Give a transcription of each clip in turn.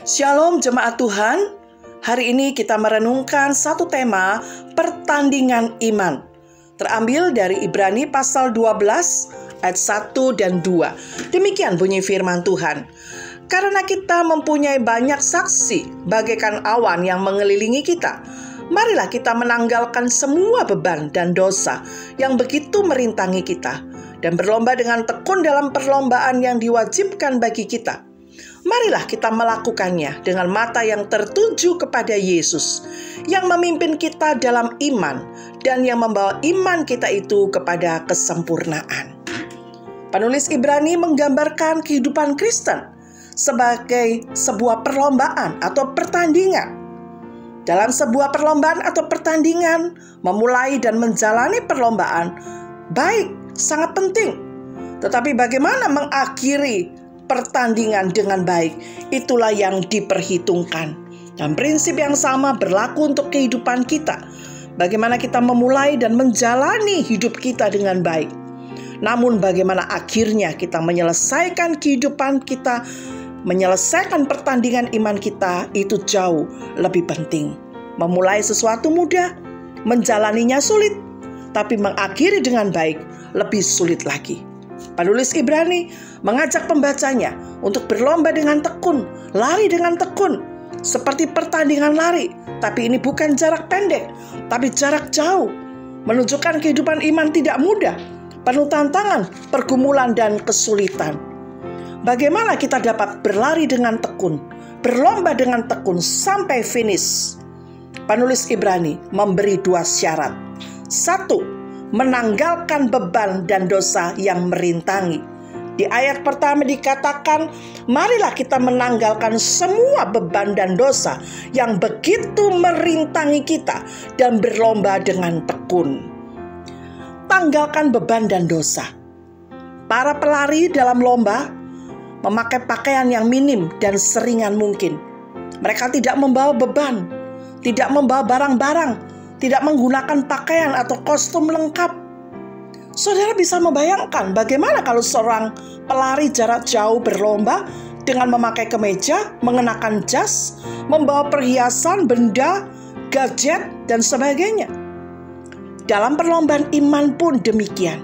Shalom jemaat Tuhan. Hari ini kita merenungkan satu tema pertandingan iman. Terambil dari Ibrani pasal 12 ayat 1 dan 2. Demikian bunyi firman Tuhan. Karena kita mempunyai banyak saksi bagaikan awan yang mengelilingi kita, marilah kita menanggalkan semua beban dan dosa yang begitu merintangi kita, dan berlomba dengan tekun dalam perlombaan yang diwajibkan bagi kita. Marilah kita melakukannya dengan mata yang tertuju kepada Yesus, yang memimpin kita dalam iman dan yang membawa iman kita itu kepada kesempurnaan. Penulis Ibrani menggambarkan kehidupan Kristen sebagai sebuah perlombaan atau pertandingan. Dalam sebuah perlombaan atau pertandingan, memulai dan menjalani perlombaan baik, sangat penting. Tetapi bagaimana mengakhiri pertandingan dengan baik, itulah yang diperhitungkan. Dan prinsip yang sama berlaku untuk kehidupan kita. Bagaimana kita memulai dan menjalani hidup kita dengan baik. Namun bagaimana akhirnya kita menyelesaikan kehidupan kita, menyelesaikan pertandingan iman kita, itu jauh lebih penting. Memulai sesuatu mudah, menjalaninya sulit, tapi mengakhiri dengan baik lebih sulit lagi. Penulis Ibrani mengajak pembacanya untuk berlomba dengan tekun, lari dengan tekun, seperti pertandingan lari. Tapi ini bukan jarak pendek, tapi jarak jauh. Menunjukkan kehidupan iman tidak mudah, penuh tantangan, pergumulan, dan kesulitan. Bagaimana kita dapat berlari dengan tekun, berlomba dengan tekun sampai finish? Penulis Ibrani memberi dua syarat. 1. Menanggalkan beban dan dosa yang merintangi. Di ayat pertama dikatakan, marilah kita menanggalkan semua beban dan dosa yang begitu merintangi kita dan berlomba dengan tekun. Tanggalkan beban dan dosa. Para pelari dalam lomba memakai pakaian yang minim dan seringan mungkin. Mereka tidak membawa beban, tidak membawa barang-barang, tidak menggunakan pakaian atau kostum lengkap. Saudara bisa membayangkan bagaimana kalau seorang pelari jarak jauh berlomba dengan memakai kemeja, mengenakan jas, membawa perhiasan, benda, gadget, dan sebagainya. Dalam perlombaan iman pun demikian.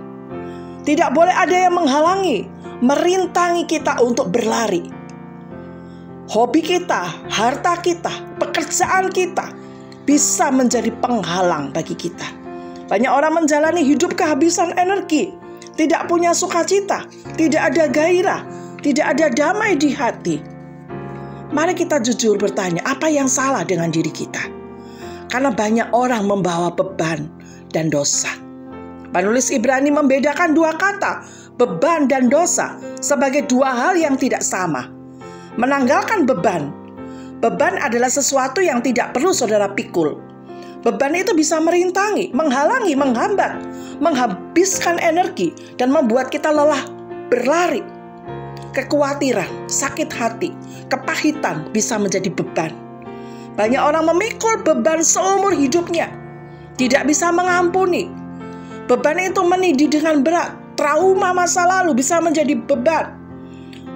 Tidak boleh ada yang menghalangi, merintangi kita untuk berlari. Hobi kita, harta kita, pekerjaan kita bisa menjadi penghalang bagi kita. Banyak orang menjalani hidup kehabisan energi, tidak punya sukacita, tidak ada gairah, tidak ada damai di hati. Mari kita jujur bertanya, apa yang salah dengan diri kita? Karena banyak orang membawa beban dan dosa. Penulis Ibrani membedakan dua kata, beban dan dosa, sebagai dua hal yang tidak sama. Menanggalkan beban. Beban adalah sesuatu yang tidak perlu saudara pikul. Beban itu bisa merintangi, menghalangi, menghambat, menghabiskan energi, dan membuat kita lelah berlari. Kekhawatiran, sakit hati, kepahitan bisa menjadi beban. Banyak orang memikul beban seumur hidupnya, tidak bisa mengampuni. Beban itu menindih dengan berat, trauma masa lalu bisa menjadi beban.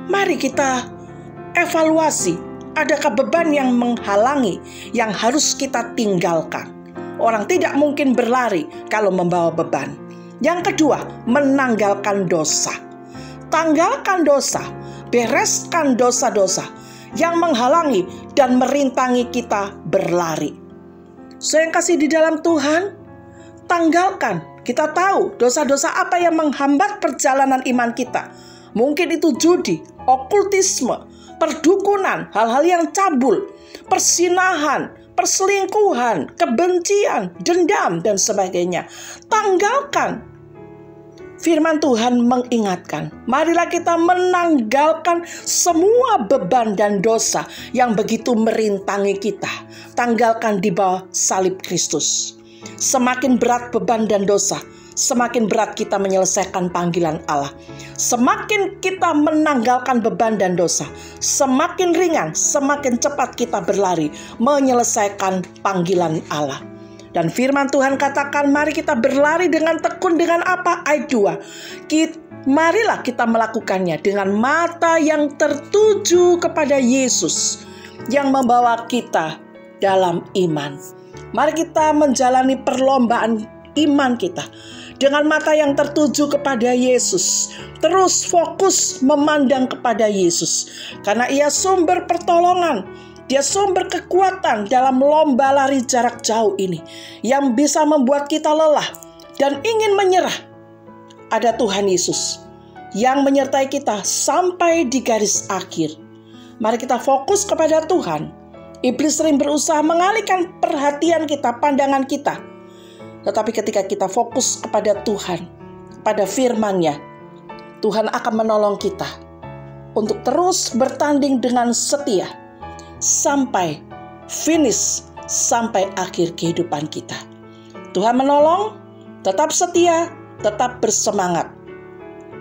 Mari kita evaluasi. Adakah beban yang menghalangi yang harus kita tinggalkan? Orang tidak mungkin berlari kalau membawa beban. Yang kedua, menanggalkan dosa. Tanggalkan dosa, bereskan dosa-dosa yang menghalangi dan merintangi kita berlari. Saya yang kasih di dalam Tuhan, tanggalkan. Kita tahu dosa-dosa apa yang menghambat perjalanan iman kita. Mungkin itu judi, okultisme, perdukunan, hal-hal yang cabul, persinahan, perselingkuhan, kebencian, dendam, dan sebagainya. Tanggalkan. Firman Tuhan mengingatkan, marilah kita menanggalkan semua beban dan dosa yang begitu merintangi kita. Tanggalkan di bawah salib Kristus. Semakin berat beban dan dosa, semakin berat kita menyelesaikan panggilan Allah. Semakin kita menanggalkan beban dan dosa, semakin ringan, semakin cepat kita berlari menyelesaikan panggilan Allah. Dan firman Tuhan katakan, mari kita berlari dengan tekun dengan apa? Ayat 2. Marilah kita melakukannya dengan mata yang tertuju kepada Yesus, yang membawa kita dalam iman. Mari kita menjalani perlombaan iman kita dengan mata yang tertuju kepada Yesus. Terus fokus memandang kepada Yesus, karena Ia sumber pertolongan. Dia sumber kekuatan dalam lomba lari jarak jauh ini, yang bisa membuat kita lelah dan ingin menyerah. Ada Tuhan Yesus yang menyertai kita sampai di garis akhir. Mari kita fokus kepada Tuhan. Iblis sering berusaha mengalihkan perhatian kita, pandangan kita. Tetapi ketika kita fokus kepada Tuhan, pada firman-Nya, Tuhan akan menolong kita untuk terus bertanding dengan setia sampai finish, sampai akhir kehidupan kita. Tuhan menolong, tetap setia, tetap bersemangat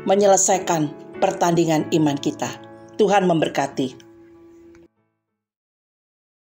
menyelesaikan pertandingan iman kita. Tuhan memberkati.